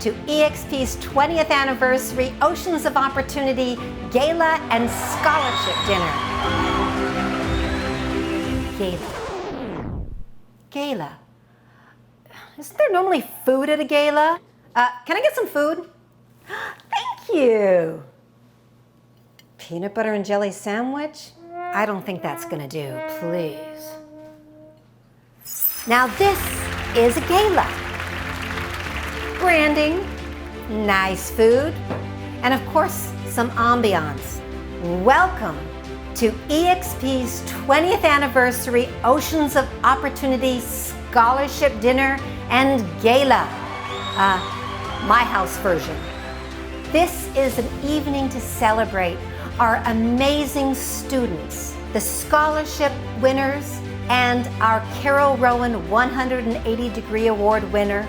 to EXP's 20th anniversary Oceans of Opportunity Gala and Scholarship Dinner. Gala. Isn't there normally food at a gala? Can I get some food? Thank you. Peanut butter and jelly sandwich? I don't think that's gonna do, please. Now this is a gala. Branding, nice food, and of course, some ambiance. Welcome to EXP's 20th anniversary Oceans of Opportunity Scholarship Dinner and Gala. My house version. This is an evening to celebrate our amazing students, the scholarship winners, and our Carol Rowan 180-degree award winner.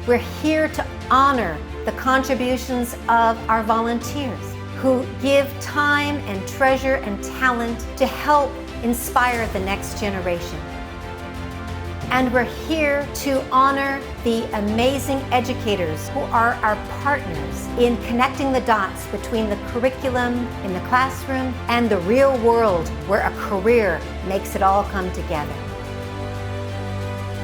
We're here to honor the contributions of our volunteers who give time and treasure and talent to help inspire the next generation. And we're here to honor the amazing educators who are our partners in connecting the dots between the curriculum in the classroom and the real world where a career makes it all come together.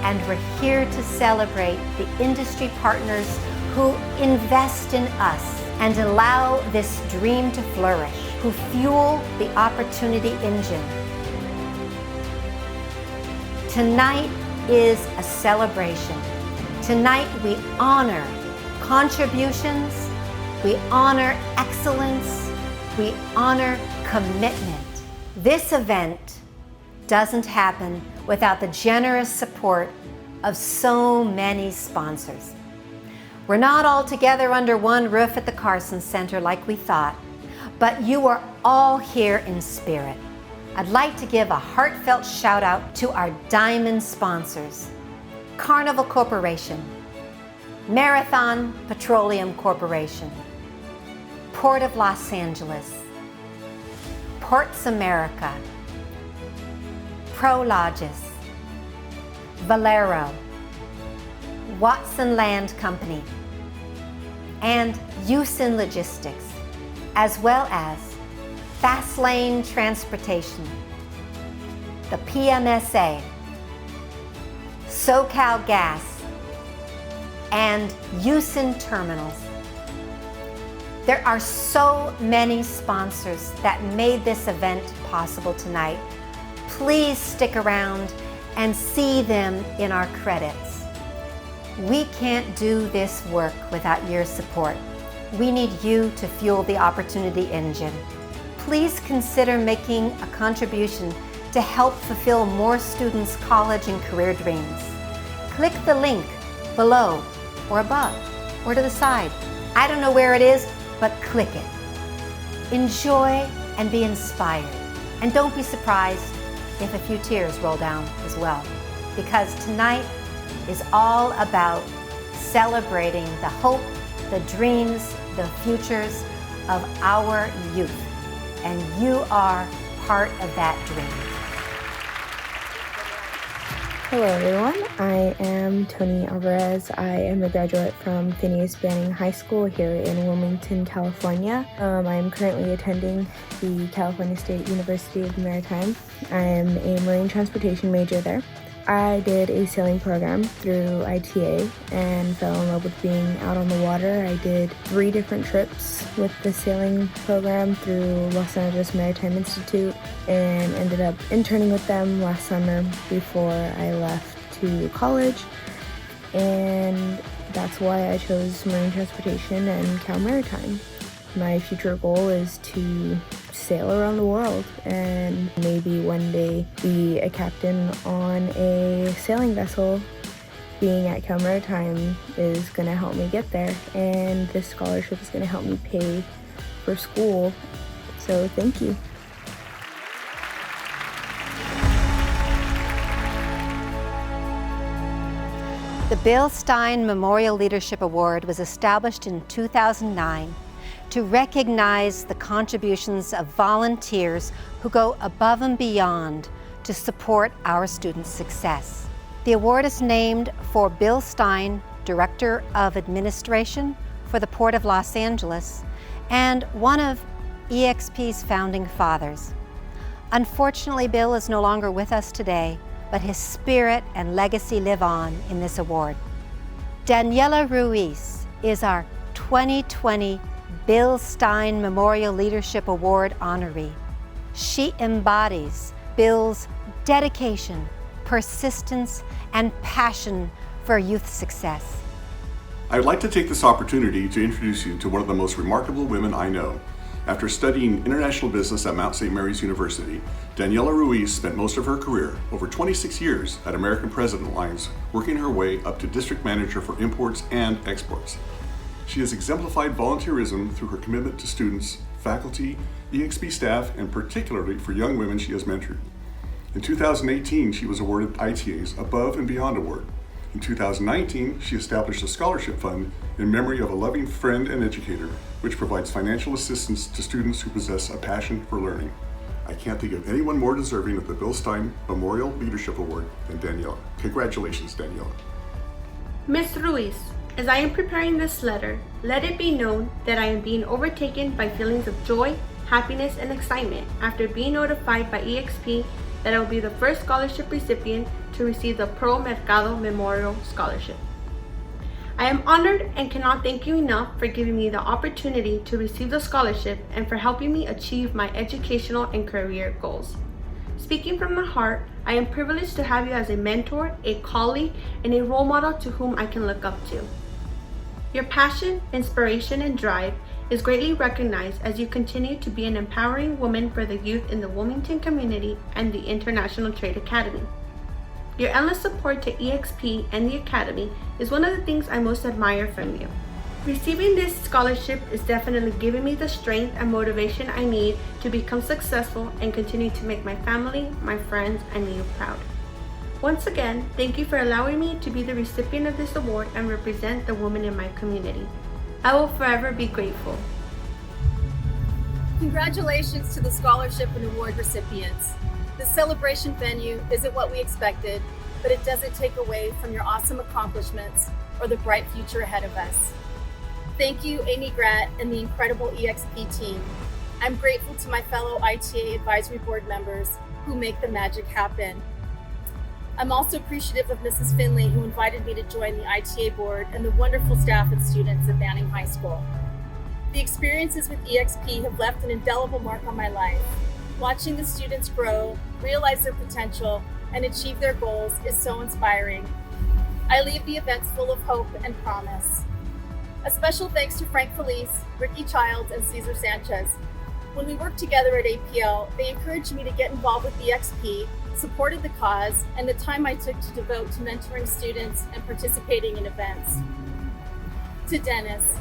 And we're here to celebrate the industry partners who invest in us and allow this dream to flourish, who fuel the opportunity engine. Tonight is a celebration. Tonight we honor contributions, we honor excellence, we honor commitment. This event doesn't happen without the generous support of so many sponsors. We're not all together under one roof at the Carson Center like we thought, but you are all here in spirit. I'd like to give a heartfelt shout out to our diamond sponsors: Carnival Corporation, Petroleum Corporation, Port of Los Angeles, Ports America, Prologis, Valero, Watson Land Company, and Yusen Logistics, as well as Fast Lane Transportation, the PMSA, SoCal Gas, and Yusen Terminals. There are so many sponsors that made this event possible tonight. Please stick around and see them in our credits. We can't do this work without your support. We need you to fuel the opportunity engine. Please consider making a contribution to help fulfill more students' college and career dreams. Click the link below or above or to the side. I don't know where it is, but click it. Enjoy and be inspired. And don't be surprised if a few tears roll down as well, because tonight is all about celebrating the hope, the dreams, the futures of our youth. And you are part of that dream. Hello everyone, I am Tony Alvarez. I am a graduate from Phineas Banning High School here in Wilmington, California. I am currently attending the California State University of the Maritime. I am a marine transportation major there. I did a sailing program through ITA and fell in love with being out on the water. I did 3 different trips with the sailing program through Los Angeles Maritime Institute and ended up interning with them last summer before I left to college. And that's why I chose marine transportation and Cal Maritime. My future goal is to sail around the world and maybe one day be a captain on a sailing vessel. Being at Cal Maritime is going to help me get there, and this scholarship is going to help me pay for school. So thank you. The Bill Stein Memorial Leadership Award was established in 2009 to recognize the contributions of volunteers who go above and beyond to support our students' success. The award is named for Bill Stein, Director of Administration for the Port of Los Angeles and one of EXP's founding fathers. Unfortunately, Bill is no longer with us today, but his spirit and legacy live on in this award. Daniela Ruiz is our 2020 Bill Stein Memorial Leadership Award honoree. She embodies Bill's dedication, persistence, and passion for youth success. I'd like to take this opportunity to introduce you to one of the most remarkable women I know. After studying international business at Mount St. Mary's University, Daniela Ruiz spent most of her career, over 26 years, at American President Lines, working her way up to district manager for imports and exports. She has exemplified volunteerism through her commitment to students, faculty, EXP staff, and particularly for young women she has mentored. In 2018, she was awarded ITA's Above and Beyond Award. In 2019, she established a scholarship fund in memory of a loving friend and educator, which provides financial assistance to students who possess a passion for learning. I can't think of anyone more deserving of the Bill Stein Memorial Leadership Award than Daniela. Congratulations, Daniela. Ms. Ruiz, as I am preparing this letter, let it be known that I am being overtaken by feelings of joy, happiness, and excitement after being notified by EXP that I will be the first scholarship recipient to receive the Pro Mercado Memorial Scholarship. I am honored and cannot thank you enough for giving me the opportunity to receive the scholarship and for helping me achieve my educational and career goals. Speaking from my heart, I am privileged to have you as a mentor, a colleague, and a role model to whom I can look up to. Your passion, inspiration, and drive is greatly recognized as you continue to be an empowering woman for the youth in the Wilmington community and the International Trade Academy. Your endless support to EXP and the Academy is one of the things I most admire from you. Receiving this scholarship is definitely giving me the strength and motivation I need to become successful and continue to make my family, my friends, and you proud. Once again, thank you for allowing me to be the recipient of this award and represent the women in my community. I will forever be grateful. Congratulations to the scholarship and award recipients. The celebration venue isn't what we expected, but it doesn't take away from your awesome accomplishments or the bright future ahead of us. Thank you, Amy Gratt and the incredible EXP team. I'm grateful to my fellow ITA Advisory Board members who make the magic happen. I'm also appreciative of Mrs. Finley, who invited me to join the ITA board, and the wonderful staff and students at Banning High School. The experiences with EXP have left an indelible mark on my life. Watching the students grow, realize their potential, and achieve their goals is so inspiring. I leave the events full of hope and promise. A special thanks to Frank Felice, Ricky Childs, and Cesar Sanchez. When we worked together at APL, they encouraged me to get involved with EXP, supported the cause, and the time I took to devote to mentoring students and participating in events. To Dennis,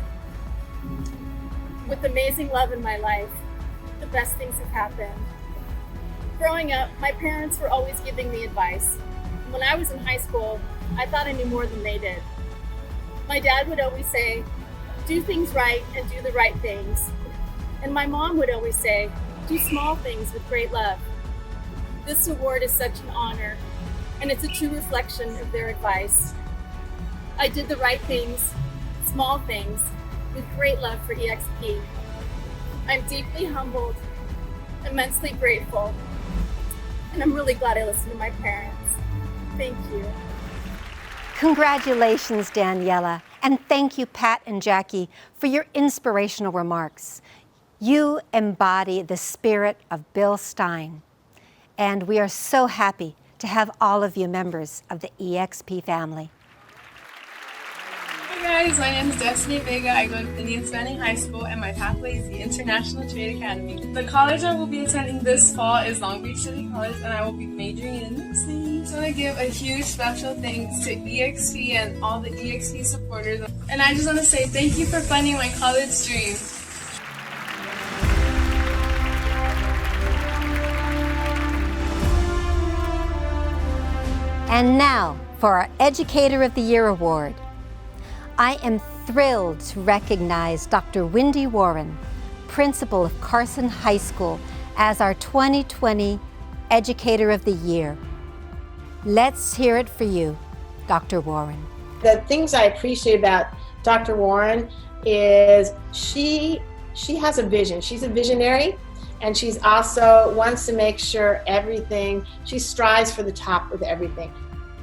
with amazing love in my life, the best things have happened. Growing up, my parents were always giving me advice. When I was in high school, I thought I knew more than they did. My dad would always say, do things right and do the right things. And my mom would always say, do small things with great love. This award is such an honor, and it's a true reflection of their advice. I did the right things, small things, with great love for EXP. I'm deeply humbled, immensely grateful, and I'm really glad I listened to my parents. Thank you. Congratulations, Daniela, and thank you, Pat and Jackie, for your inspirational remarks. You embody the spirit of Bill Stein, and we are so happy to have all of you members of the EXP family. Hi guys, my name is Destiny Vega. I go to Phineas Banning High School, and my pathway is the International Trade Academy. The college I will be attending this fall is Long Beach City College, and I will be majoring in singing. I just want to give a huge special thanks to EXP and all the EXP supporters. And I just want to say thank you for funding my college dream. And now for our Educator of the Year Award. I am thrilled to recognize Dr. Wendy Warren, Principal of Carson High School, as our 2020 Educator of the Year. Let's hear it for you, Dr. Warren. The things I appreciate about Dr. Warren is she has a vision. She's a visionary, and she's also wants to make sure she strives for the top with everything.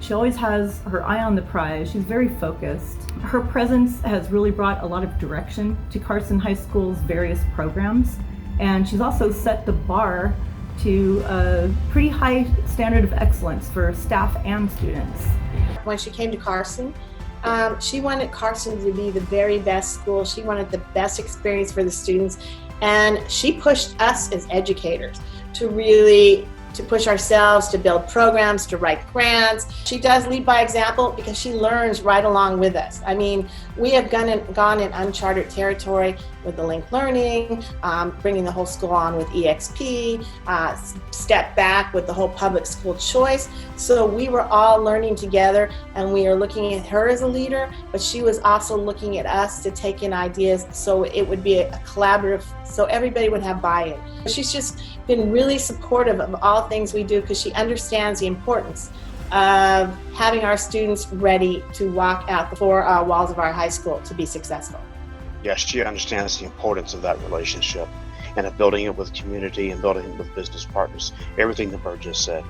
She always has her eye on the prize. She's very focused. Her presence has really brought a lot of direction to Carson High School's various programs, and she's also set the bar to a pretty high standard of excellence for staff and students. When she came to Carson, she wanted Carson to be the very best school. She wanted the best experience for the students, and she pushed us as educators to push ourselves, to build programs, to write grants. She does lead by example because she learns right along with us. I mean, we have gone in uncharted territory with the linked learning, bringing the whole school on with EXP, step back with the whole public school choice. So we were all learning together, and we are looking at her as a leader, but she was also looking at us to take in ideas so it would be a collaborative, so everybody would have buy-in. She's just been really supportive of all things we do because she understands the importance of having our students ready to walk out the four walls of our high school to be successful. Yes, she understands the importance of that relationship and of building it with community and building it with business partners. Everything that Bert just said.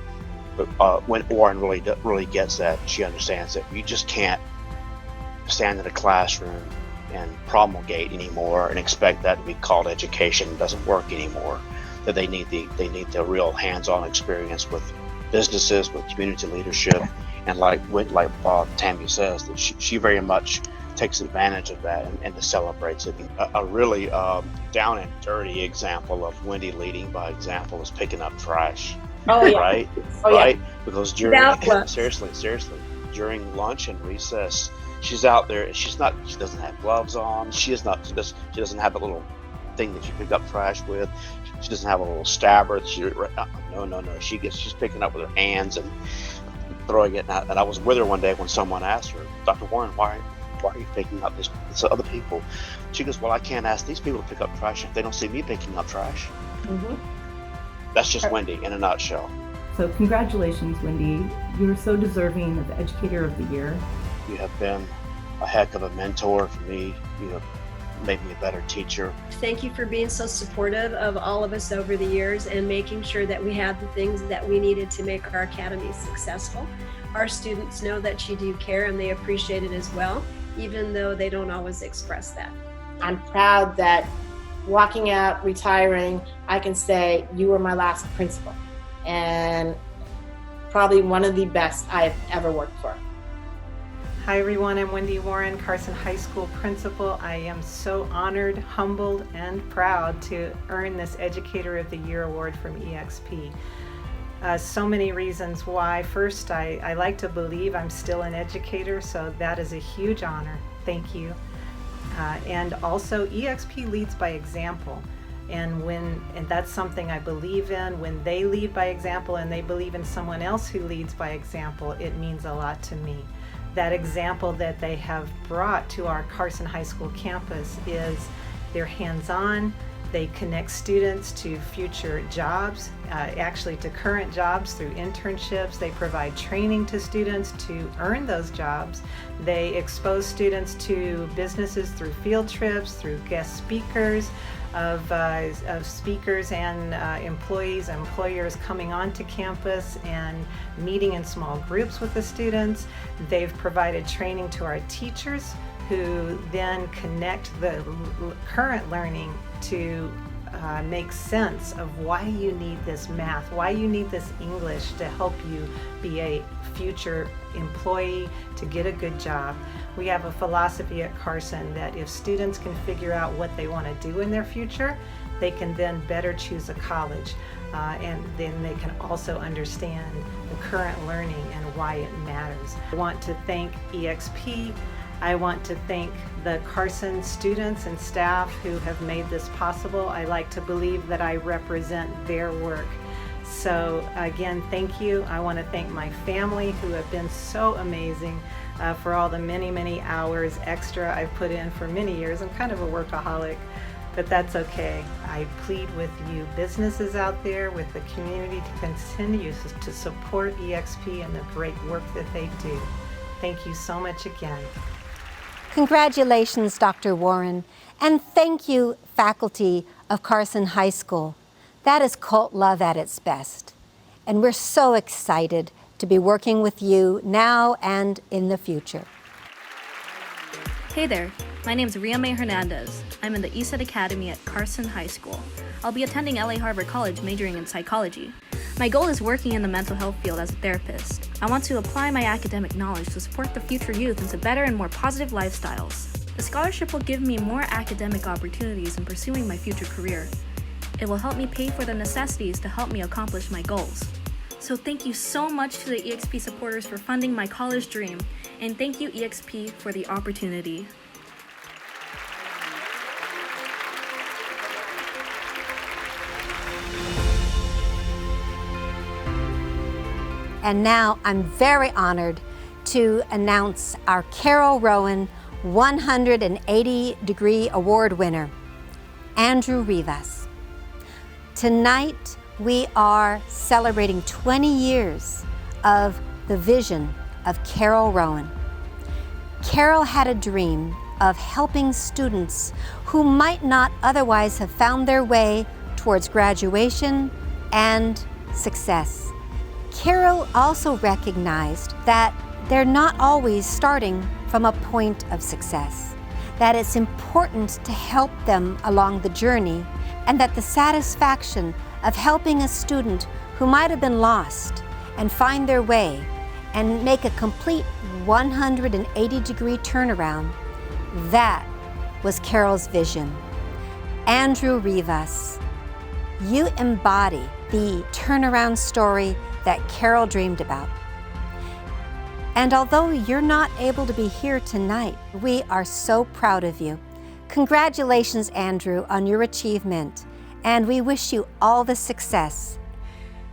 But when Warren really gets that, she understands that you just can't stand in a classroom and promulgate anymore and expect that to be called education. It doesn't work anymore. That they need the real hands-on experience with businesses, with community leadership, and like Tammy says, that she very much takes advantage of that and celebrates it. A really down and dirty example of Wendy leading by example is picking up trash. Oh yeah. Right? Oh, right? Yeah. Because seriously, during lunch and recess, she's out there and she doesn't have gloves on. She doesn't have a little thing that you pick up trash with. She doesn't have a little stabber. No. She's picking up with her hands and throwing it. And I was with her one day when someone asked her, Dr. Warren, why are you picking up this other people? She goes, well, I can't ask these people to pick up trash if they don't see me picking up trash. Mm-hmm. That's just Wendy in a nutshell. So congratulations, Wendy. You're so deserving of the Educator of the Year. You have been a heck of a mentor for me. You have made me a better teacher. Thank you for being so supportive of all of us over the years and making sure that we had the things that we needed to make our academy successful. Our students know that you do care and they appreciate it as well, even though they don't always express that. I'm proud that walking out, retiring, I can say you were my last principal and probably one of the best I've ever worked for. Hi everyone, I'm Wendy Warren, Carson High School principal. I am so honored, humbled, and proud to earn this Educator of the Year award from EXP. So many reasons why. First, I like to believe I'm still an educator, so that is a huge honor. Thank you. And also, EXP leads by example. And that's something I believe in. When they lead by example and they believe in someone else who leads by example, it means a lot to me. That example that they have brought to our Carson High School campus is they're hands-on. They connect students to future jobs, actually to current jobs through internships. They provide training to students to earn those jobs. They expose students to businesses through field trips, through guest speakers, of speakers and employees and employers coming onto campus and meeting in small groups with the students. They've provided training to our teachers who then connect the current learning to make sense of why you need this math, why you need this English to help you be a future employee, to get a good job. We have a philosophy at Carson that if students can figure out what they want to do in their future, they can then better choose a college. And then they can also understand the current learning and why it matters. I want to thank EXP. I want to thank the Carson students and staff who have made this possible. I like to believe that I represent their work. So again, thank you. I want to thank my family who have been so amazing for all the many hours extra I've put in for many years. I'm kind of a workaholic, but that's okay. I plead with you businesses out there, with the community, to continue to support EXP and the great work that they do. Thank you so much again. Congratulations, Dr. Warren, and thank you, faculty of Carson High School. That is cult love at its best, and we're so excited to be working with you now and in the future. Hey there, my name is Ria May Hernandez. I'm in the ESET Academy at Carson High School. I'll be attending LA Harvard College majoring in psychology. My goal is working in the mental health field as a therapist. I want to apply my academic knowledge to support the future youth into better and more positive lifestyles. The scholarship will give me more academic opportunities in pursuing my future career. It will help me pay for the necessities to help me accomplish my goals. So thank you so much to the EXP supporters for funding my college dream, and thank you EXP for the opportunity. And now I'm very honored to announce our Carol Rowan 180-degree award winner, Andrew Rivas. Tonight, we are celebrating 20 years of the vision of Carol Rowan. Carol had a dream of helping students who might not otherwise have found their way towards graduation and success. Carol also recognized that they're not always starting from a point of success, that it's important to help them along the journey, and that the satisfaction of helping a student who might have been lost and find their way and make a complete 180-degree turnaround, that was Carol's vision. Andrew Rivas, you embody the turnaround story that Carol dreamed about. And although you're not able to be here tonight, we are so proud of you. Congratulations, Andrew, on your achievement, and we wish you all the success.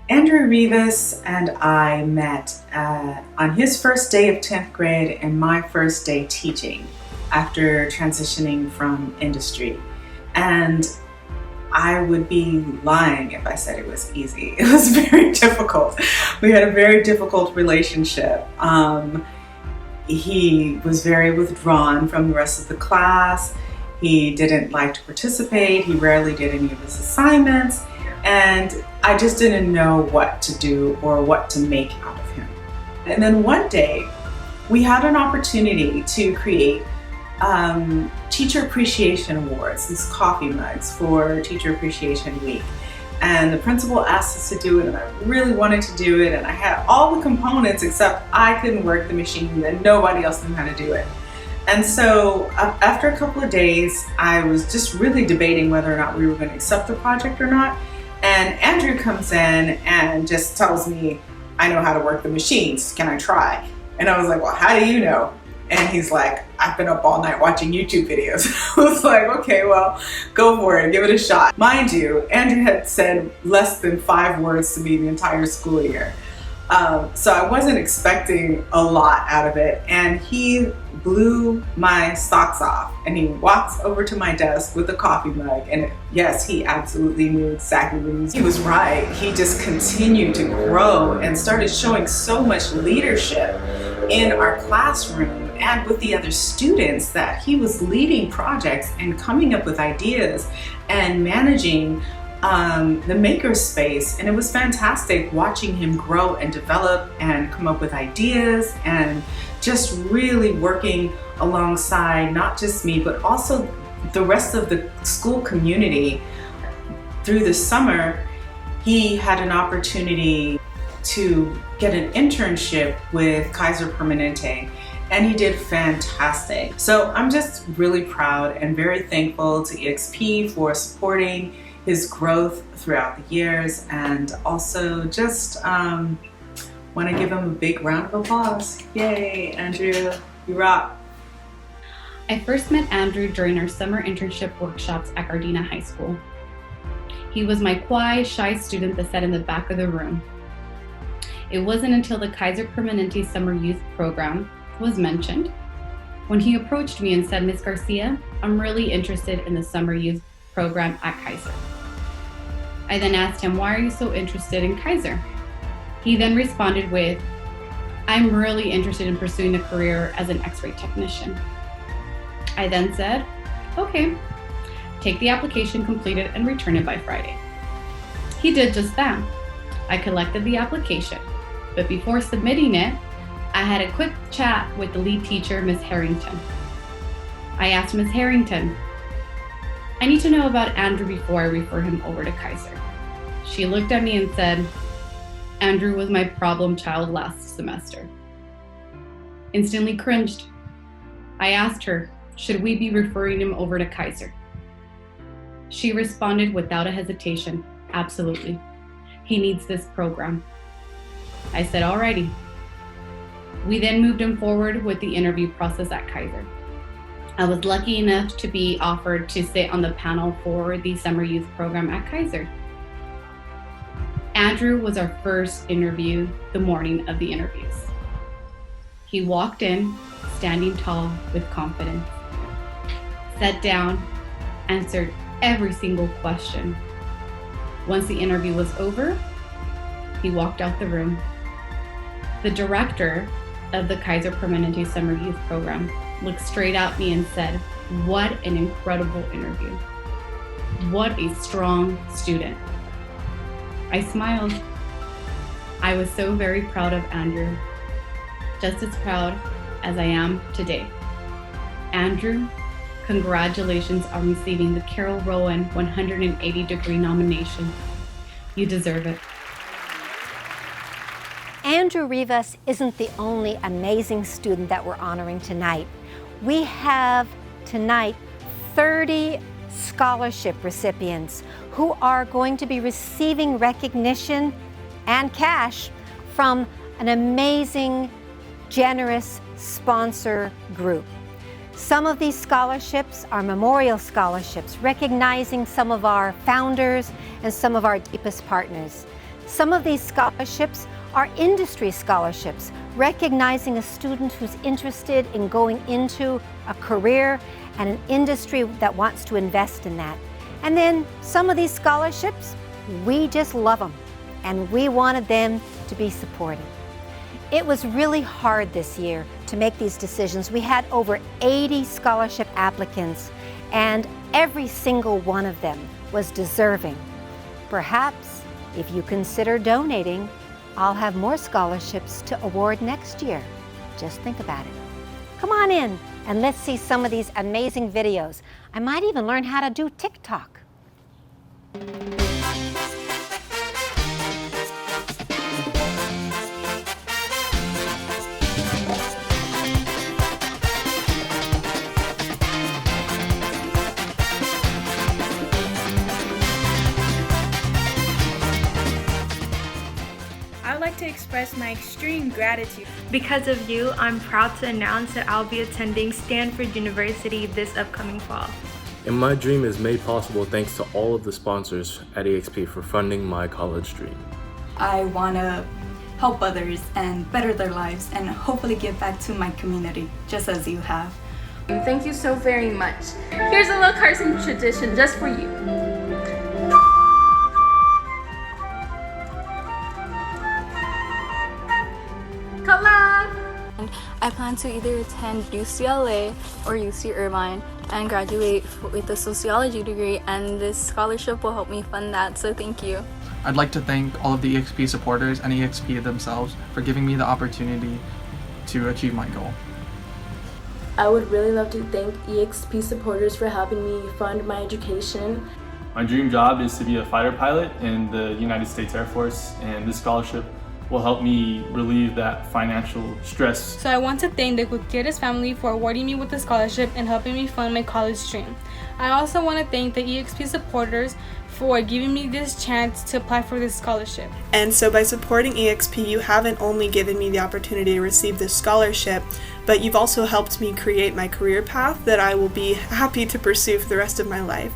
Andrew Rivas and I met on his first day of 10th grade and my first day teaching after transitioning from industry. And I would be lying if I said it was easy. It was very difficult. We had a very difficult relationship. He was very withdrawn from the rest of the class. He didn't like to participate. He rarely did any of his assignments. And I just didn't know what to do or what to make out of him. And then one day, we had an opportunity to create Teacher Appreciation Awards, these coffee mugs for Teacher Appreciation Week. And the principal asked us to do it, and I really wanted to do it, and I had all the components except I couldn't work the machine and nobody else knew how to do it. And so after a couple of days, I was just really debating whether or not we were going to accept the project or not. And Andrew comes in and just tells me, I know how to work the machines, can I try? And I was like, well, how do you know? And he's like, I've been up all night watching YouTube videos. I was like, okay, well, go for it, give it a shot. Mind you, Andrew had said less than 5 words to me the entire school year. So I wasn't expecting a lot out of it. And he blew my socks off and he walks over to my desk with a coffee mug. And yes, he absolutely knew exactly what he was doing. He was right. He just continued to grow and started showing so much leadership in our classroom and with the other students, that he was leading projects and coming up with ideas and managing the maker space. And it was fantastic watching him grow and develop and come up with ideas and just really working alongside not just me, but also the rest of the school community. Through the summer, he had an opportunity to get an internship with Kaiser Permanente, and he did fantastic. So I'm just really proud and very thankful to EXP for supporting his growth throughout the years, and also just want to give him a big round of applause. Yay, Andrew, you rock. I first met Andrew during our summer internship workshops at Gardena High School. He was my quiet, shy student that sat in the back of the room. It wasn't until the Kaiser Permanente Summer Youth Program was mentioned when he approached me and said, Ms. Garcia, I'm really interested in the Summer Youth Program at Kaiser. I then asked him, why are you so interested in Kaiser? He then responded with, I'm really interested in pursuing a career as an X-ray technician. I then said, okay, take the application, complete it, and return it by Friday. He did just that. I collected the application, but before submitting it, I had a quick chat with the lead teacher, Ms. Harrington. I asked Ms. Harrington, I need to know about Andrew before I refer him over to Kaiser. She looked at me and said, Andrew was my problem child last semester. Instantly cringed. I asked her, should we be referring him over to Kaiser? She responded without a hesitation, absolutely. He needs this program. I said, alrighty. We then moved him forward with the interview process at Kaiser. I was lucky enough to be offered to sit on the panel for the summer youth program at Kaiser. Andrew was our first interview the morning of the interviews. He walked in, standing tall with confidence, sat down, answered every single question. Once the interview was over, he walked out the room. The director of the Kaiser Permanente Summer Youth Program looked straight at me and said, what an incredible interview. What a strong student. I smiled. I was so very proud of Andrew, just as proud as I am today. Andrew, congratulations on receiving the Carol Rowan 180-degree nomination. You deserve it. Andrew Rivas isn't the only amazing student that we're honoring tonight. We have tonight 30 scholarship recipients who are going to be receiving recognition and cash from an amazing, generous sponsor group. Some of these scholarships are memorial scholarships, recognizing some of our founders and some of our deepest partners. Some of these scholarships are industry scholarships, recognizing a student who's interested in going into a career and an industry that wants to invest in that. And then some of these scholarships, we just love them, and we wanted them to be supported. It was really hard this year to make these decisions. We had over 80 scholarship applicants, and every single one of them was deserving. Perhaps, if you consider donating, I'll have more scholarships to award next year. Just think about it. Come on in and let's see some of these amazing videos. I might even learn how to do TikTok. I'd like to express my extreme gratitude. Because of you, I'm proud to announce that I'll be attending Stanford University this upcoming fall. And my dream is made possible thanks to all of the sponsors at EXP for funding my college dream. I want to help others and better their lives and hopefully give back to my community, just as you have. Thank you so very much. Here's a little Carson tradition just for you. I plan to either attend UCLA or UC Irvine and graduate with a sociology degree, and this scholarship will help me fund that, so thank you. I'd like to thank all of the EXP supporters and EXP themselves for giving me the opportunity to achieve my goal. I would really love to thank EXP supporters for helping me fund my education. My dream job is to be a fighter pilot in the United States Air Force, and this scholarship will help me relieve that financial stress. So I want to thank the Gutierrez family for awarding me with the scholarship and helping me fund my college dream. I also want to thank the EXP supporters for giving me this chance to apply for this scholarship. And so by supporting EXP, you haven't only given me the opportunity to receive this scholarship, but you've also helped me create my career path that I will be happy to pursue for the rest of my life.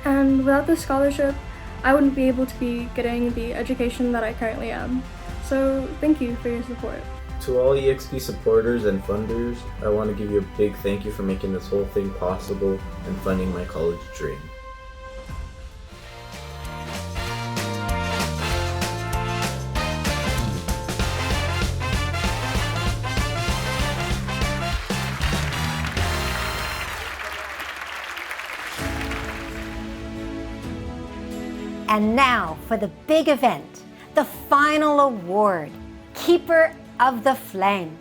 And without this scholarship, I wouldn't be able to be getting the education that I currently am. So thank you for your support. To all EXP supporters and funders, I want to give you a big thank you for making this whole thing possible and funding my college dream. And now for the big event, the final award, Keeper of the Flame.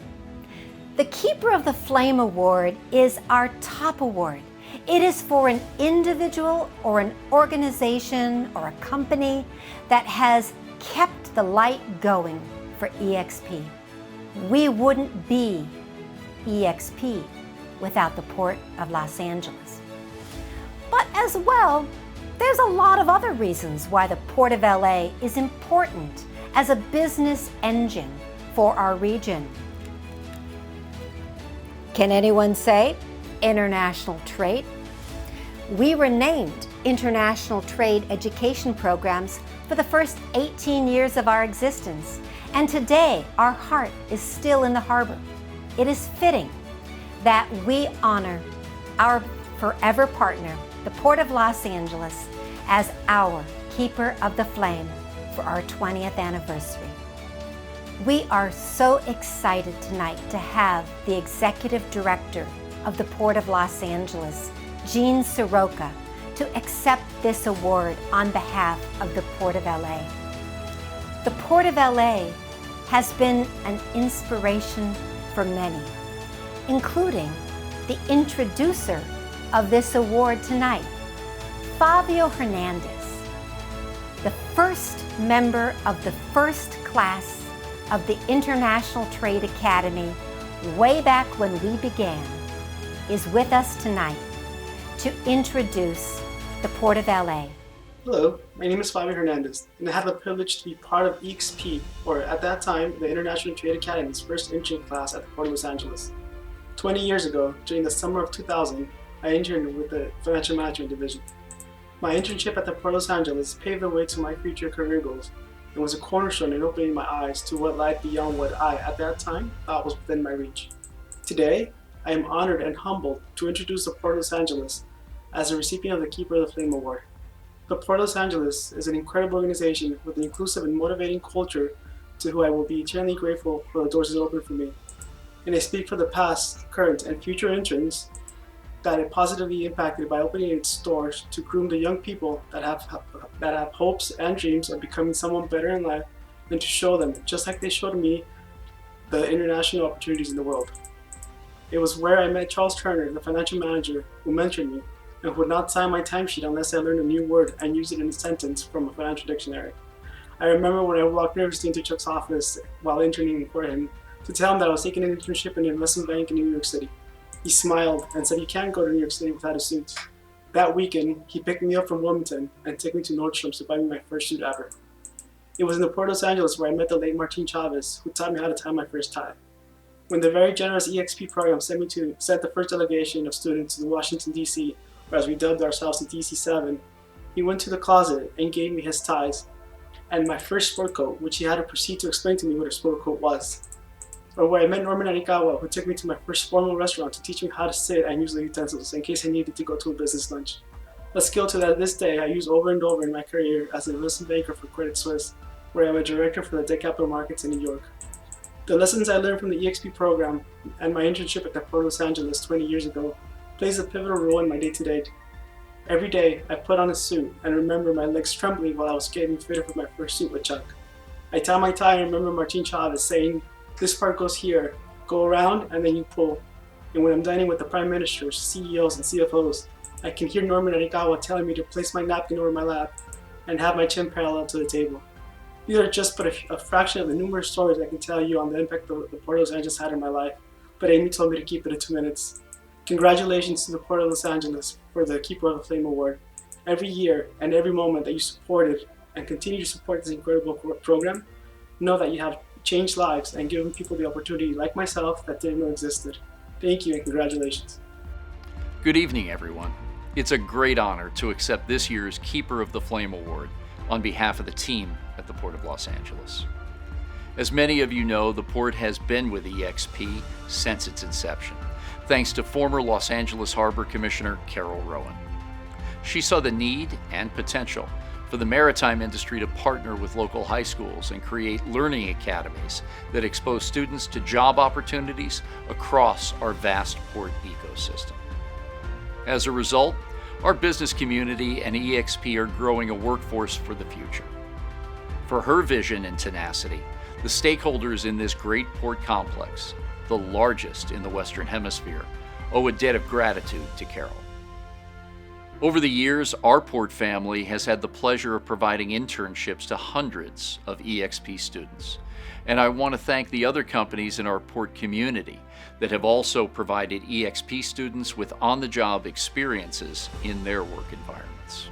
The Keeper of the Flame Award is our top award. It is for an individual or an organization or a company that has kept the light going for EXP. We wouldn't be EXP without the Port of Los Angeles. But as well, there's a lot of other reasons why the Port of LA is important as a business engine for our region. Can anyone say international trade? We were named international trade education programs for the first 18 years of our existence, and today our heart is still in the harbor. It is fitting that we honor our forever partner, the Port of Los Angeles, as our Keeper of the Flame for our 20th anniversary. We are so excited tonight to have the Executive Director of the Port of Los Angeles, Jean Soroka, to accept this award on behalf of the Port of LA. The Port of LA has been an inspiration for many, including the introducer of this award tonight, Fabio Hernandez, the first member of the first class of the International Trade Academy way back when we began, is with us tonight to introduce the Port of LA. Hello, my name is Fabio Hernandez, and I have the privilege to be part of EXP, or at that time, the International Trade Academy's first internship class at the Port of Los Angeles. 20 years ago, during the summer of 2000, I interned with the Financial Management Division. My internship at the Port of Los Angeles paved the way to my future career goals and was a cornerstone in opening my eyes to what lied beyond what I, at that time, thought was within my reach. Today, I am honored and humbled to introduce the Port of Los Angeles as a recipient of the Keeper of the Flame Award. The Port of Los Angeles is an incredible organization with an inclusive and motivating culture to who I will be eternally grateful for the doors it opened for me. And I speak for the past, current, and future interns that it positively impacted by opening its doors to groom the young people that have hopes and dreams of becoming someone better in life, and to show them, just like they showed me, the international opportunities in the world. It was where I met Charles Turner, the financial manager, who mentored me and who would not sign my timesheet unless I learned a new word and used it in a sentence from a financial dictionary. I remember when I walked nervously into Chuck's office while interning for him to tell him that I was taking an internship in an investment bank in New York City. He smiled and said, "You can't go to New York City without a suit." That weekend, he picked me up from Wilmington and took me to Nordstrom's to buy me my first suit ever. It was in the Port of Los Angeles where I met the late Martin Chavez, who taught me how to tie my first tie. When the very generous EXP program sent the first delegation of students to Washington, D.C., or as we dubbed ourselves the DC-7, he went to the closet and gave me his ties and my first sport coat, which he had to proceed to explain to me what a sport coat was. Or where I met Norman Arikawa, who took me to my first formal restaurant to teach me how to sit and use the utensils in case I needed to go to a business lunch. A skill to that this day I use over and over in my career as an investment banker for Credit Suisse, where I'm a director for the debt capital markets in New York. The lessons I learned from the EXP program and my internship at the Port of Los Angeles 20 years ago plays a pivotal role in my day-to-day. Every day I put on a suit and remember my legs trembling while I was getting fitted for my first suit with Chuck. I tie my tie and remember Martin Chavez saying, "This part goes here, go around and then you pull." And when I'm dining with the prime ministers, CEOs, and CFOs, I can hear Norman Arikawa telling me to place my napkin over my lap and have my chin parallel to the table. These are just but a fraction of the numerous stories I can tell you on the impact the Port of Los Angeles had in my life, but Amy told me to keep it at 2 minutes. Congratulations to the Port of Los Angeles for the Keeper of the Flame Award. Every year and every moment that you supported and continue to support this incredible program, know that you have changed lives and given people the opportunity, like myself, that didn't know existed. Thank you and congratulations. Good evening, everyone. It's a great honor to accept this year's Keeper of the Flame Award on behalf of the team at the Port of Los Angeles. As many of you know, the Port has been with EXP since its inception, thanks to former Los Angeles Harbor Commissioner Carol Rowan. She saw the need and potential for the maritime industry to partner with local high schools and create learning academies that expose students to job opportunities across our vast port ecosystem. As a result, Our business community and EXP are growing a workforce for the future. For her vision and tenacity, the stakeholders in this great port complex, the largest in the Western Hemisphere, owe a debt of gratitude to Carol. Over the years, our port family has had the pleasure of providing internships to hundreds of EXP students. And I want to thank the other companies in our port community that have also provided EXP students with on-the-job experiences in their work environments.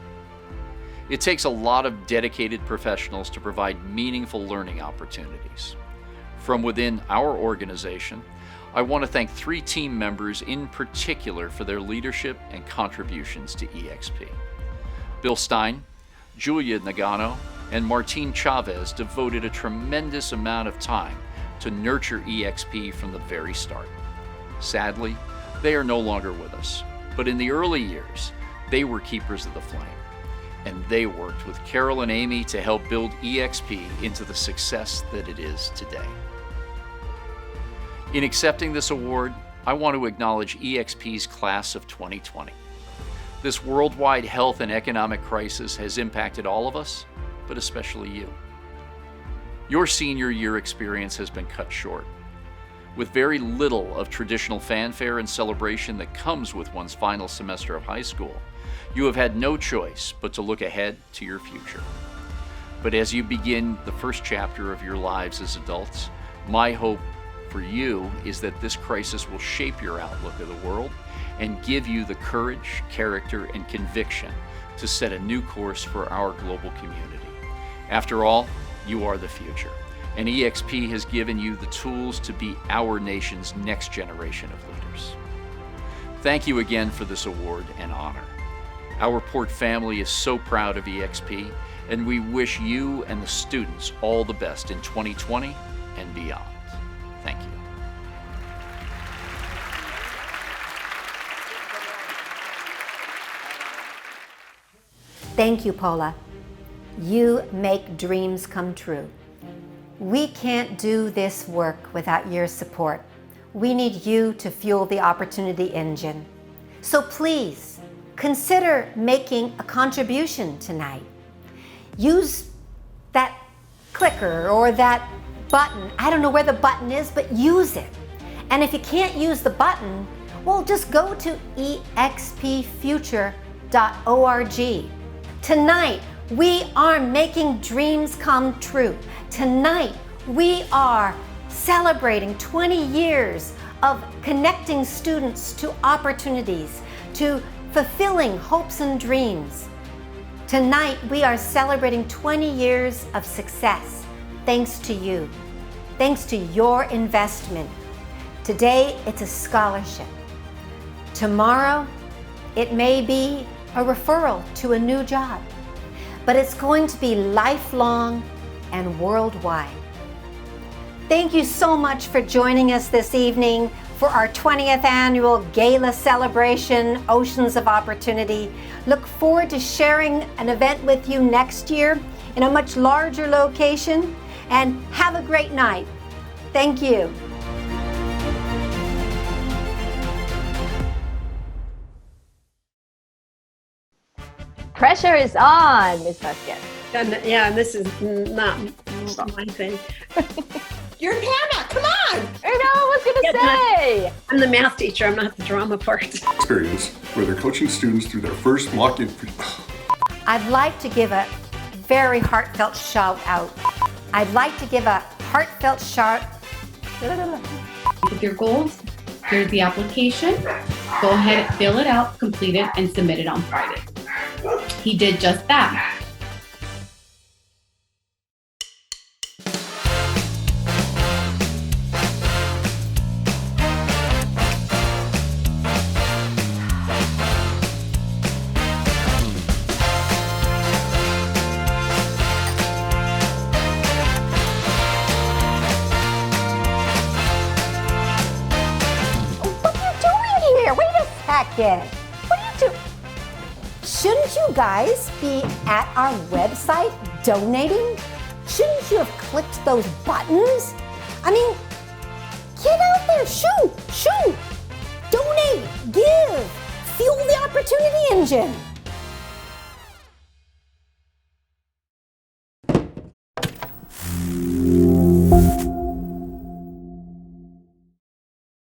It takes a lot of dedicated professionals to provide meaningful learning opportunities. From within our organization, I want to thank 3 team members in particular for their leadership and contributions to EXP. Bill Stein, Julia Nagano, and Martine Chavez devoted a tremendous amount of time to nurture EXP from the very start. Sadly, they are no longer with us, but in the early years, they were keepers of the flame, and they worked with Carol and Amy to help build EXP into the success that it is today. In accepting this award, I want to acknowledge EXP's class of 2020. This worldwide health and economic crisis has impacted all of us, but especially you. Your senior year experience has been cut short. With very little of traditional fanfare and celebration that comes with one's final semester of high school, you have had no choice but to look ahead to your future. But as you begin the first chapter of your lives as adults, my hope for you is that this crisis will shape your outlook of the world and give you the courage, character, and conviction to set a new course for our global community. After all, you are the future, and EXP has given you the tools to be our nation's next generation of leaders. Thank you again for this award and honor. Our port family is so proud of EXP, and we wish you and the students all the best in 2020 and beyond. Thank you. Thank you, Paula. You make dreams come true. We can't do this work without your support. We need you to fuel the opportunity engine. So please, consider making a contribution tonight. Use that clicker or that button. I don't know where the button is, but use it. And if you can't use the button, well, just go to expfuture.org. Tonight, we are making dreams come true. Tonight, we are celebrating 20 years of connecting students to opportunities, to fulfilling hopes and dreams. Tonight, we are celebrating 20 years of success, thanks to you, thanks to your investment. Today, it's a scholarship. Tomorrow, it may be a referral to a new job, but it's going to be lifelong and worldwide. Thank you so much for joining us this evening for our 20th annual gala celebration, Oceans of Opportunity. Look forward to sharing an event with you next year in a much larger location, and have a great night. Thank you. Pressure is on, Ms. Musket. Yeah, and this is not my thing. You're Hannah, come on! I know, I was gonna say! I'm the math teacher, I'm not the drama part. Experience where they're coaching students through their first mock-in. I'd like to give a very heartfelt shout out. I'd like to give a heartfelt shout. With your goals, here's the application. Go ahead, fill it out, complete it, and submit it on Friday. He did just that. What are you doing? Shouldn't you guys be at our website donating? Shouldn't you have clicked those buttons? I mean, get out there, shoot, donate, give, fuel the opportunity engine.